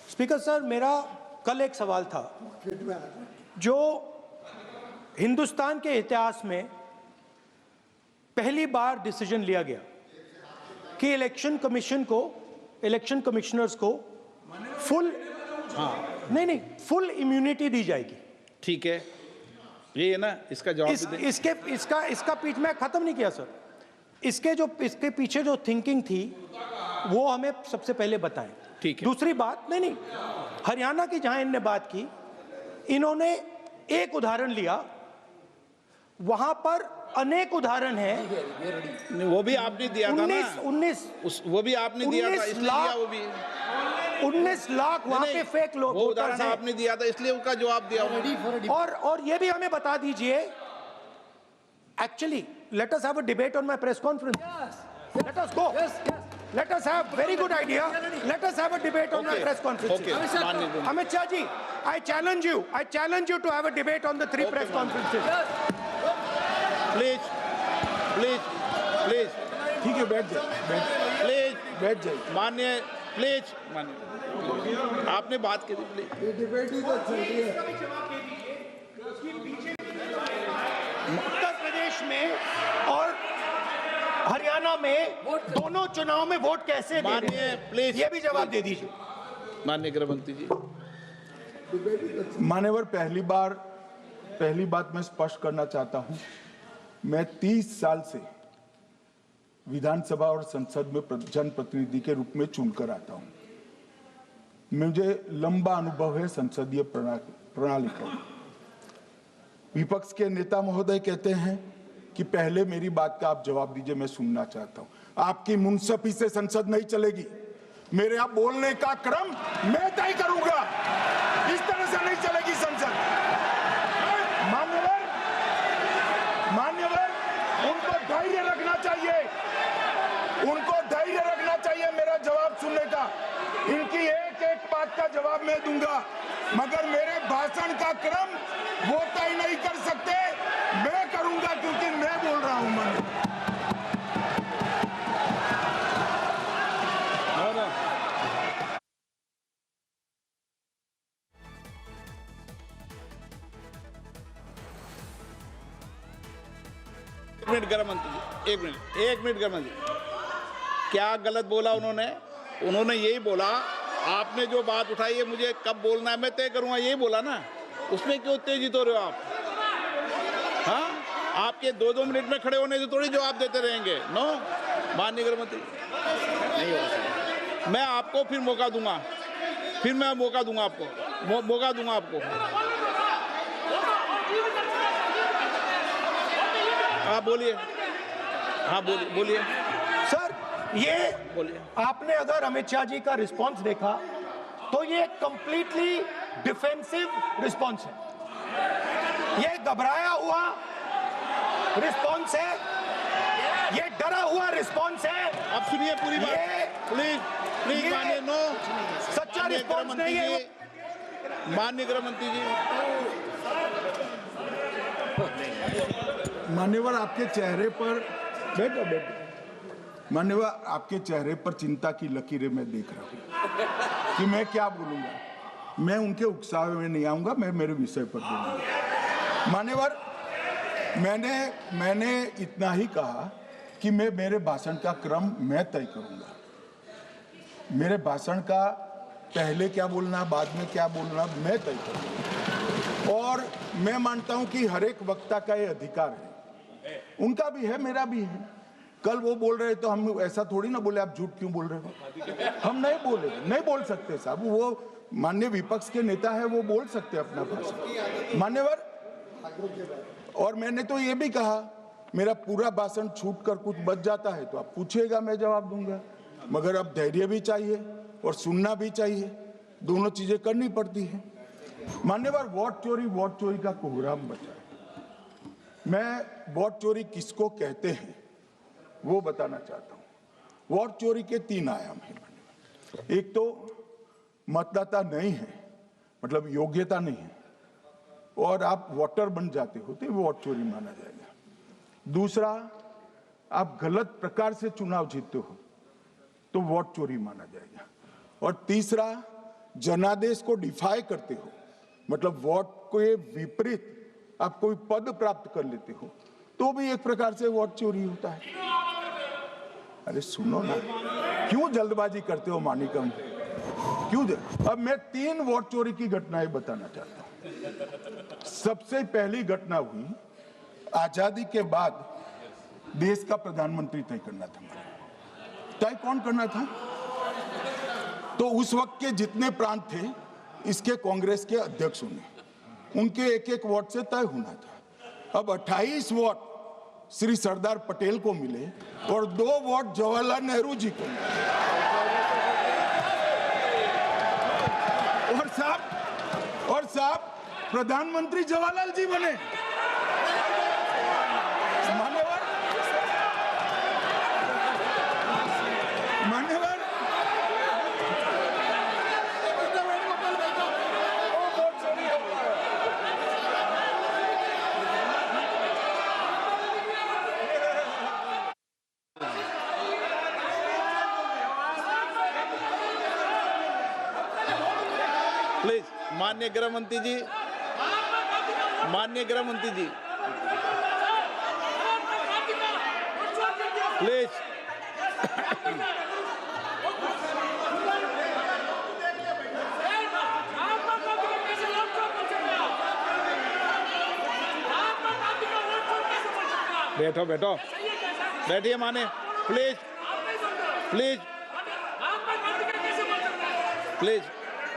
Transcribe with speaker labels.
Speaker 1: Speaker sir, मेरा कल एक सवाल था। जो हिंदुस्तान के इतिहास में पहली बार डिसीजन लिया गया कि इलेक्शन कमिश्नर्स को फुल फुल इम्यूनिटी दी जाएगी।
Speaker 2: ठीक है, ये है ना, इसका जवाब
Speaker 1: इसका पीछे मैं खत्म नहीं किया सर। इसके पीछे जो थिंकिंग थी वो हमें सबसे पहले बताएं।
Speaker 2: ठीक है।
Speaker 1: दूसरी बात, नहीं, हरियाणा की जहां इन्होंने बात की, इन्होंने एक उदाहरण लिया, वहां पर अनेक उदाहरण हैं।
Speaker 2: वो भी आपने दिया था ना,
Speaker 1: 19
Speaker 2: वो भी आपने दिया था, इसलिए वो भी
Speaker 1: 19 लाख वहां पे फेक लोग,
Speaker 2: वो उदाहरण आपने दिया था, इसलिए उसका जवाब दिया।
Speaker 1: और ये भी हमें बता दीजिए, actually let us have a debate on my press conference. Let us go. Let us have very good idea. Let us have a debate on my press conference. Amit Shah ji, I challenge you to have a debate on the 3 press conferences.
Speaker 2: Please.
Speaker 3: ठीक है, बैठ जाइए।
Speaker 2: माननीय, आपने बात की थी, please.
Speaker 3: Debate ही तो चल रही है।
Speaker 1: उत्तर प्रदेश में और हरियाणा में दोनों चुनाव में वोट कैसे दे रहे हैं?
Speaker 2: प्लीज
Speaker 1: ये भी जवाब दे दीजिए।
Speaker 2: माननीय गृह मंत्री जी।
Speaker 3: मान्यवर, पहली बात मैं स्पष्ट करना चाहता हूं, मैं 30 साल से विधानसभा और संसद में जनप्रतिनिधि के रूप में चुनकर आता हूं। मुझे लंबा अनुभव है संसदीय प्रणाली का। विपक्ष के नेता महोदय कहते हैं कि पहले मेरी बात का आप जवाब दीजिए, मैं सुनना चाहता हूं। आपकी मुनसफी से संसद नहीं चलेगी। मेरे आप बोलने का क्रम मैं तय करूंगा। इस तरह से नहीं चलेगी संसद। मान्यवर, उनको धैर्य रखना चाहिए मेरा जवाब सुनने का। इनकी एक बात का जवाब मैं दूंगा, मगर मेरे भाषण का क्रम वो तय नहीं कर सकते, मैं करूंगा, क्योंकि मैं बोल रहा हूं।
Speaker 2: एक मिनट गृह मंत्री, क्या गलत बोला उन्होंने यही बोला, आपने जो बात उठाई है मुझे कब बोलना है मैं तय करूंगा, यही बोला ना। उसमें क्यों उत्तेजित हो रहे हो आप? हाँ, आपके 2-2 मिनट में खड़े होने से थोड़ी जवाब देते रहेंगे। नो, माननीय गृह मंत्री, नहीं हो सकता। मैं आपको फिर मौका दूंगा, आपको। हाँ, बोलिए।
Speaker 1: सर, ये बोलिए। आपने अगर अमित शाह जी का रिस्पॉन्स देखा तो ये कंप्लीटली डिफेंसिव रिस्पॉन्स है, ये घबराया हुआ रिस्पॉन्स है, ये डरा हुआ रिस्पॉन्स है।
Speaker 2: अब सुनिए पूरी बात, प्लीज मानिए। नो,
Speaker 1: सच्चा रिस्पॉन्स नहीं है।
Speaker 2: माननीय गृह मंत्री जी।
Speaker 3: मान्यवर, आपके चेहरे पर बैठो। मान्यवर, आपके चेहरे पर चिंता की लकीरें मैं देख रहा हूं कि मैं क्या बोलूंगा। मैं उनके उकसावे में नहीं आऊंगा, मैं मेरे विषय पर बोलूंगा। मान्यवर, मैंने इतना ही कहा कि मेरे भाषण का क्रम मैं तय करूंगा। मेरे भाषण का पहले क्या बोलना, बाद में क्या बोलना, मैं तय करूंगा। और मैं मानता हूं कि हर एक वक्ता का ये अधिकार है, उनका भी है, मेरा भी है। कल वो बोल रहे तो हम ऐसा थोड़ी ना बोले आप झूठ क्यों बोल रहे हो। हम नहीं बोल सकते साहब, वो माननीय विपक्ष के नेता है, वो बोल सकते अपना भाषण। मान्यवर, और मैंने तो ये भी कहा, मेरा पूरा भाषण छूट कर कुछ बच जाता है तो आप पूछिएगा, मैं जवाब दूंगा। मगर अब धैर्य भी चाहिए और सुनना भी चाहिए, दोनों चीजें करनी पड़ती है। मान्यवर, वोट चोरी का कोहराम बचा है। मैं वोट चोरी किसको कहते हैं वो बताना चाहता हूं। वोट चोरी के 3 आयाम हैं। एक तो मतदाता नहीं है, मतलब योग्यता नहीं है, और आप वोटर बन जाते हो तो वोट चोरी माना जाएगा। दूसरा, आप गलत प्रकार से चुनाव जीतते हो तो वोट चोरी माना जाएगा। और तीसरा, जनादेश को डिफाई करते हो, मतलब वोट के विपरीत आप कोई पद प्राप्त कर लेते हो, तो भी एक प्रकार से वोट चोरी होता है। अरे सुनो ना, क्यों जल्दबाजी करते हो मानिकम? क्यों? अब मैं 3 वोट चोरी की घटनाएं बताना चाहता हूं। सबसे पहली घटना हुई आजादी के बाद, देश का प्रधानमंत्री तय करना था। तय कौन करना था? तो उस वक्त के जितने प्रांत थे, इसके कांग्रेस के अध्यक्षों ने, उनके एक एक वोट से तय होना था। अब 28 वोट श्री सरदार पटेल को मिले और 2 वोट जवाहरलाल नेहरू जी को मिले। और साहब प्रधानमंत्री जवाहरलाल जी बने। मान्यवर, मान्यवर,
Speaker 2: प्लीज माननीय गृह मंत्री जी, माननीय गृह मंत्री जी, प्लीज। बैठो बैठो, बैठिए माने, प्लीज प्लीज प्लीज।